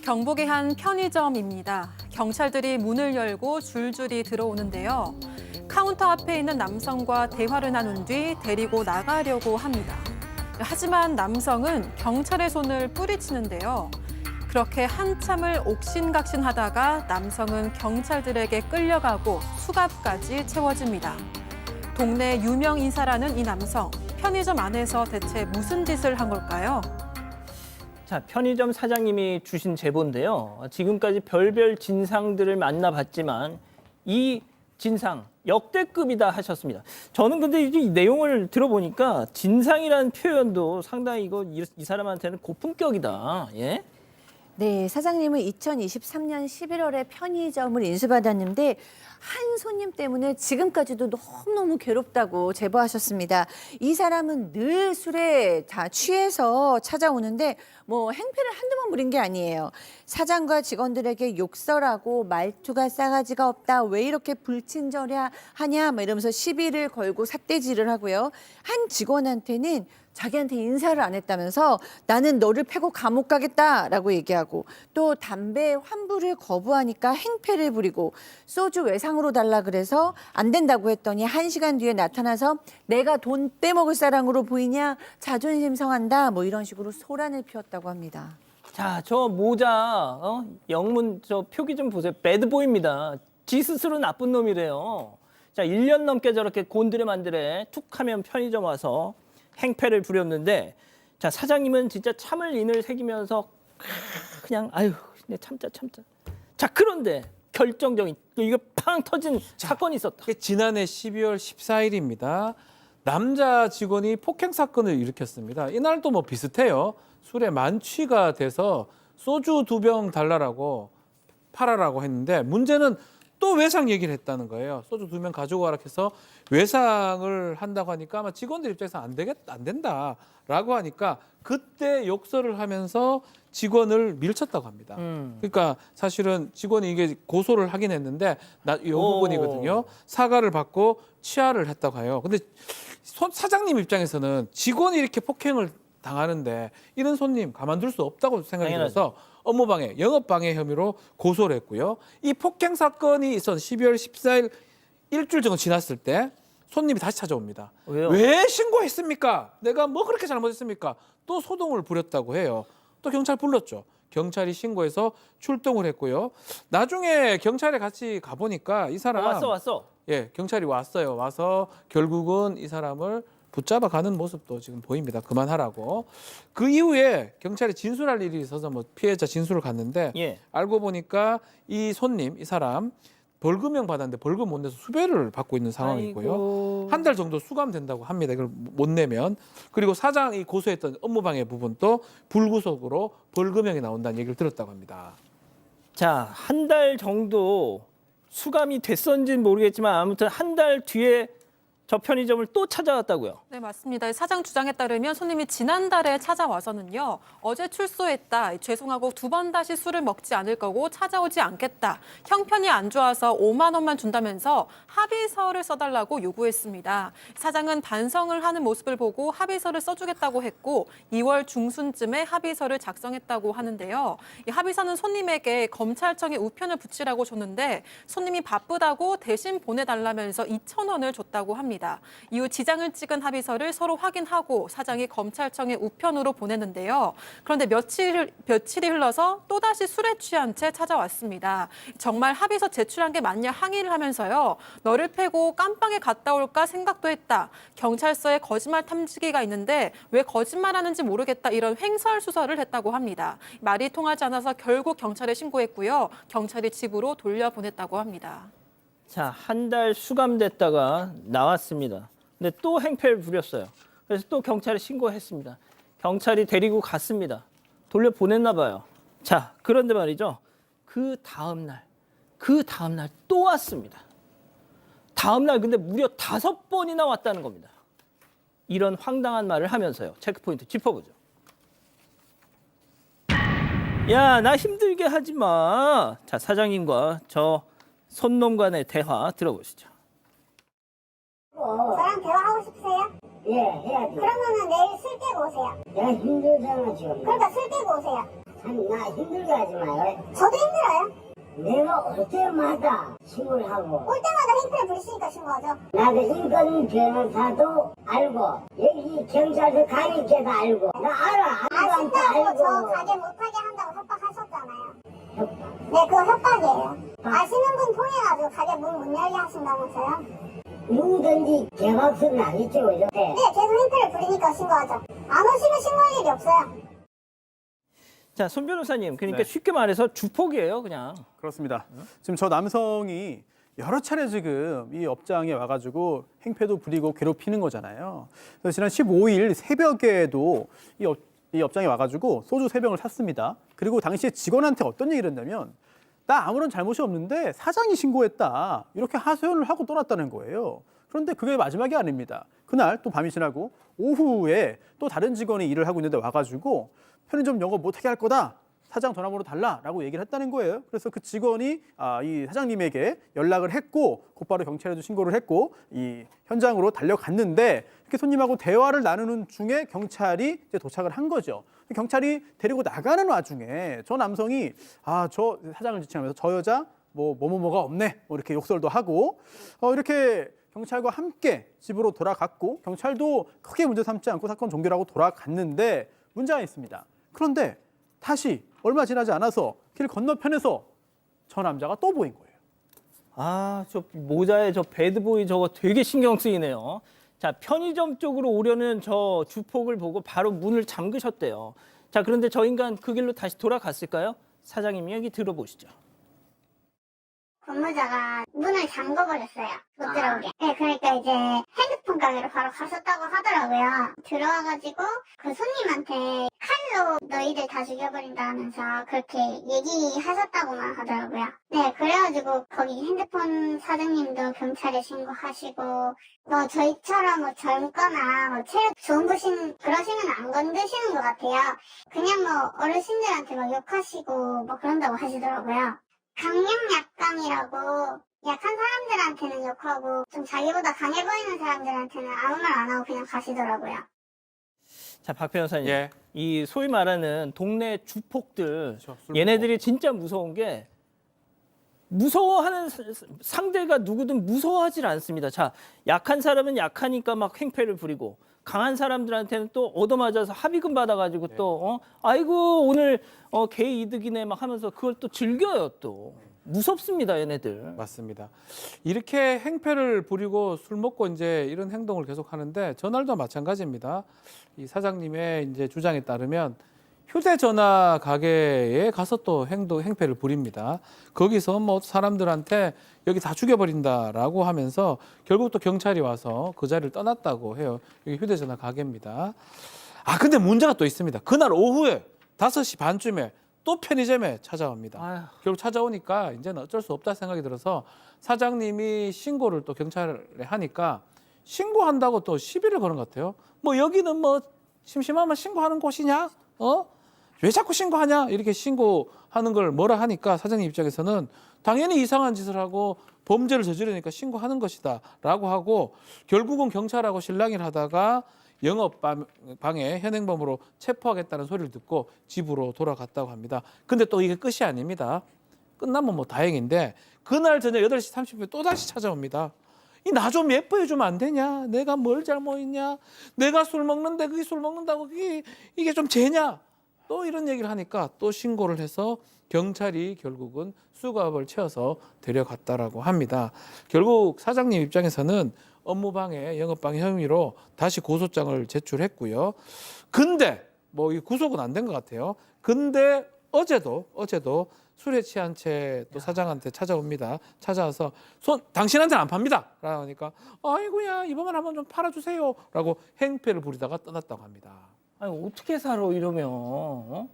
경북의 한 편의점입니다. 경찰들이 문을 열고 줄줄이 들어오는데요. 카운터 앞에 있는 남성과 대화를 나눈 뒤 데리고 나가려고 합니다. 하지만 남성은 경찰의 손을 뿌리치는데요. 그렇게 한참을 옥신각신하다가 남성은 경찰들에게 끌려가고 수갑까지 채워집니다. 동네 유명 인사라는 이 남성, 편의점 안에서 대체 무슨 짓을 한 걸까요? 자, 편의점 사장님이 주신 제보인데요. 지금까지 별별 진상들을 만나봤지만 이 진상 역대급이다 하셨습니다. 저는 근데 이 내용을 들어보니까 진상이라는 표현도 상당히 이 사람한테는 고품격이다. 예? 네, 사장님은 2023년 11월에 편의점을 인수받았는데 한 손님 때문에 지금까지도 너무너무 괴롭다고 제보하셨습니다. 이 사람은 늘 술에 다 취해서 찾아오는데 뭐 행패를 한두 번 부린 게 아니에요. 사장과 직원들에게 욕설하고 말투가 싸가지가 없다. 왜 이렇게 불친절하냐 뭐 이러면서 시비를 걸고 삿대질을 하고요. 한 직원한테는 자기한테 인사를 안 했다면서 나는 너를 패고 감옥 가겠다라고 얘기하고 또 담배 환불을 거부하니까 행패를 부리고 소주 외상으로 달라 그래서 안 된다고 했더니 1시간 뒤에 나타나서 내가 돈 빼먹을 사람으로 보이냐 자존심 상한다 뭐 이런 식으로 소란을 피웠다고 합니다. 자, 저 모자, 영문 저 표기 좀 보세요. 배드보이입니다. 지 스스로 나쁜 놈이래요. 자, 1년 넘게 저렇게 곤드레만드레 툭 하면 편의점 와서 행패를 부렸는데, 자, 사장님은 진짜 참을 인을 새기면서 그냥 아유, 참자. 자, 그런데 결정적인 이거 팡 터진 사건이 있었다. 지난해 12월 14일입니다. 남자 직원이 폭행 사건을 일으켰습니다. 이날도 뭐 비슷해요. 술에 만취가 돼서 소주 2병 달라라고 팔아라고 했는데 문제는 또 외상 얘기를 했다는 거예요. 소주 2병 가지고 가라 해서 외상을 한다고 하니까 아마 직원들 입장에서 안 된다라고 하니까 그때 욕설을 하면서 직원을 밀쳤다고 합니다. 그러니까 사실은 직원이 이게 고소를 하긴 했는데 이 부분이거든요. 사과를 받고 취하를 했다고 해요. 근데 사장님 입장에서는 직원이 이렇게 폭행을 당하는데 이런 손님 가만둘 수 없다고 생각이 들어서 업무방해, 영업방해 혐의로 고소를 했고요. 이 폭행 사건이 있었던 12월 14일 일주일 정도 지났을 때 손님이 다시 찾아옵니다. 왜요? 왜 신고했습니까? 내가 뭐 그렇게 잘못했습니까? 또 소동을 부렸다고 해요. 또 경찰 불렀죠. 경찰이 신고해서 출동을 했고요. 나중에 경찰에 같이 가보니까 이 사람 왔어. 예, 경찰이 왔어요. 와서 결국은 이 사람을 붙잡아 가는 모습도 지금 보입니다. 그만하라고. 그 이후에 경찰이 진술할 일이 있어서 뭐 피해자 진술을 갔는데 예. 알고 보니까 이 손님, 이 사람 벌금형 받았는데 벌금 못 내서 수배를 받고 있는 상황이고요. 한 달 정도 수감된다고 합니다. 이걸 못 내면. 그리고 사장이 고소했던 업무방해 부분도 불구속으로 벌금형이 나온다는 얘기를 들었다고 합니다. 자, 한 달 정도 수감이 됐었는지는 모르겠지만 아무튼 한 달 뒤에 저 편의점을 또 찾아왔다고요. 네, 맞습니다. 사장 주장에 따르면 손님이 지난달에 찾아와서는요. 어제 출소했다. 죄송하고 2번 다시 술을 먹지 않을 거고 찾아오지 않겠다. 형편이 안 좋아서 5만 원만 준다면서 합의서를 써달라고 요구했습니다. 사장은 반성을 하는 모습을 보고 합의서를 써주겠다고 했고 2월 중순쯤에 합의서를 작성했다고 하는데요. 이 합의서는 손님에게 검찰청에 우편을 붙이라고 줬는데 손님이 바쁘다고 대신 보내달라면서 2,000원을 줬다고 합니다. 이후 지장을 찍은 합의서를 서로 확인하고 사장이 검찰청에 우편으로 보냈는데요. 그런데 며칠이 흘러서 또다시 술에 취한 채 찾아왔습니다. 정말 합의서 제출한 게 맞냐 항의를 하면서요. 너를 패고 깜빵에 갔다 올까 생각도 했다. 경찰서에 거짓말 탐지기가 있는데 왜 거짓말하는지 모르겠다. 이런 횡설수설을 했다고 합니다. 말이 통하지 않아서 결국 경찰에 신고했고요. 경찰이 집으로 돌려보냈다고 합니다. 자, 한 달 수감됐다가 나왔습니다. 근데 또 행패를 부렸어요. 그래서 또 경찰에 신고했습니다. 경찰이 데리고 갔습니다. 돌려보냈나 봐요. 자, 그런데 말이죠. 그 다음날 또 왔습니다. 다음날 근데 무려 5번이나 왔다는 겁니다. 이런 황당한 말을 하면서요. 체크포인트 짚어보죠. 야, 나 힘들게 하지 마. 자, 사장님과 저 손놈 간의 대화 들어보시죠. 저랑 대화하고 싶으세요? 예, 해야죠. 그러면은 내일 술 깨고 오세요. 내가 힘들잖아, 지금. 그러니까 술 깨고 오세요. 참 나 힘들게 하지 마요. 저도 힘들어요. 내가 올 때마다 신고를 하고 올 때마다 행패를 부리시니까 신고하죠. 나도 인권 변호사도 알고 여기 경찰서 가니까도 알고 나 알아. 아무한테 아신다고 저 알고 가게 못하게 한다고 협박하셨잖아요. 네, 그거 협박이에요. 아시는 분 통해가지고 가게 문 못 열게 하신다면서요? 누구든지 개박수는 아니죠. 그죠? 네, 계속 행패를 부리니까 신고하죠. 안 오시면 신고할 일이 없어요. 자, 손 변호사님, 그러니까 네. 쉽게 말해서 주폭이에요, 그냥. 그렇습니다. 지금 저 남성이 여러 차례 지금 이 업장에 와가지고 행패도 부리고 괴롭히는 거잖아요. 그래서 지난 15일 새벽에도 이 업장에 와가지고 소주 3병을 샀습니다. 그리고 당시에 직원한테 어떤 얘기를 했냐면 나 아무런 잘못이 없는데 사장이 신고했다. 이렇게 하소연을 하고 떠났다는 거예요. 그런데 그게 마지막이 아닙니다. 그날 또 밤이 지나고 오후에 또 다른 직원이 일을 하고 있는데 와가지고 편의점 영업 못하게 할 거다. 사장 전화번호 달라라고 얘기를 했다는 거예요. 그래서 그 직원이 이 사장님에게 연락을 했고 곧바로 경찰에도 신고를 했고 이 현장으로 달려갔는데 이렇게 손님하고 대화를 나누는 중에 경찰이 이제 도착을 한 거죠. 경찰이 데리고 나가는 와중에 저 남성이 저 사장을 지칭하면서 저 여자 뭐가 없네 뭐 이렇게 욕설도 하고 이렇게 경찰과 함께 집으로 돌아갔고 경찰도 크게 문제 삼지 않고 사건 종결하고 돌아갔는데 문제가 있습니다. 그런데 다시 얼마 지나지 않아서 길 건너편에서 저 남자가 또 보인 거예요. 저 모자에 저 배드보이 저거 되게 신경 쓰이네요. 자, 편의점 쪽으로 오려는 저 주폭을 보고 바로 문을 잠그셨대요. 자, 그런데 저 인간 그 길로 다시 돌아갔을까요? 사장님 이야기 들어보시죠. 근무자가 문을 잠궈버렸어요. 못 들어오게. 네, 그러니까 이제 핸드폰 가게로 바로 가셨다고 하더라고요. 들어와가지고 그 손님한테 칼로 너희들 다 죽여버린다 하면서 그렇게 얘기하셨다고만 하더라고요. 네, 그래가지고 거기 핸드폰 사장님도 경찰에 신고하시고 뭐 저희처럼 젊거나 체력 좋은 분신 그러시면 안 건드시는 것 같아요. 그냥 어르신들한테 욕하시고 그런다고 하시더라고요. 강력약강이라고 약한 사람들한테는 욕하고 좀 자기보다 강해 보이는 사람들한테는 아무 말 안 하고 그냥 가시더라고요. 자, 박 변호사님. 예. 이 소위 말하는 동네 주폭들 그렇죠. 술 얘네들이 진짜 무서운 게 무서워하는 상대가 누구든 무서워하질 않습니다. 자, 약한 사람은 약하니까 막 행패를 부리고 강한 사람들한테는 또 얻어맞아서 합의금 받아가지고 또 아이고 오늘 개 이득이네 막 하면서 그걸 또 즐겨요 또. 무섭습니다 얘네들. 맞습니다. 이렇게 행패를 부리고 술 먹고 이제 이런 행동을 계속 하는데 전날도 마찬가지입니다. 이 사장님의 이제 주장에 따르면 휴대전화 가게에 가서 또 행패를 부립니다. 거기서 사람들한테 여기 다 죽여버린다라고 하면서 결국 또 경찰이 와서 그 자리를 떠났다고 해요. 여기 휴대전화 가게입니다. 근데 문제가 또 있습니다. 그날 오후에 5시 반쯤에 또 편의점에 찾아옵니다. 아휴. 결국 찾아오니까 이제는 어쩔 수 없다 생각이 들어서 사장님이 신고를 또 경찰에 하니까 신고한다고 또 시비를 거는 것 같아요. 여기는 심심하면 신고하는 곳이냐? 왜 자꾸 신고하냐? 이렇게 신고하는 걸 뭐라 하니까 사장님 입장에서는 당연히 이상한 짓을 하고 범죄를 저지르니까 신고하는 것이다 라고 하고 결국은 경찰하고 실랑이를 하다가 영업방해 현행범으로 체포하겠다는 소리를 듣고 집으로 돌아갔다고 합니다. 근데 또 이게 끝이 아닙니다. 끝나면 다행인데 그날 저녁 8시 30분에 또다시 찾아옵니다. 나 좀 예뻐해 주면 안 되냐? 내가 뭘 잘못했냐? 내가 술 먹는데 그게 술 먹는다고 이게 좀 죄냐? 또 이런 얘기를 하니까 또 신고를 해서 경찰이 결국은 수갑을 채워서 데려갔다라고 합니다. 결국 사장님 입장에서는 업무방해, 영업방해 혐의로 다시 고소장을 제출했고요. 근데 이 구속은 안 된 것 같아요. 근데 어제도 술에 취한 채 또 사장한테 찾아옵니다. 찾아와서 당신한테는 안 팝니다. 라고 하니까 아이고야 이번만 한번 좀 팔아주세요. 라고 행패를 부리다가 떠났다고 합니다. 아니 어떻게 살아 이러면?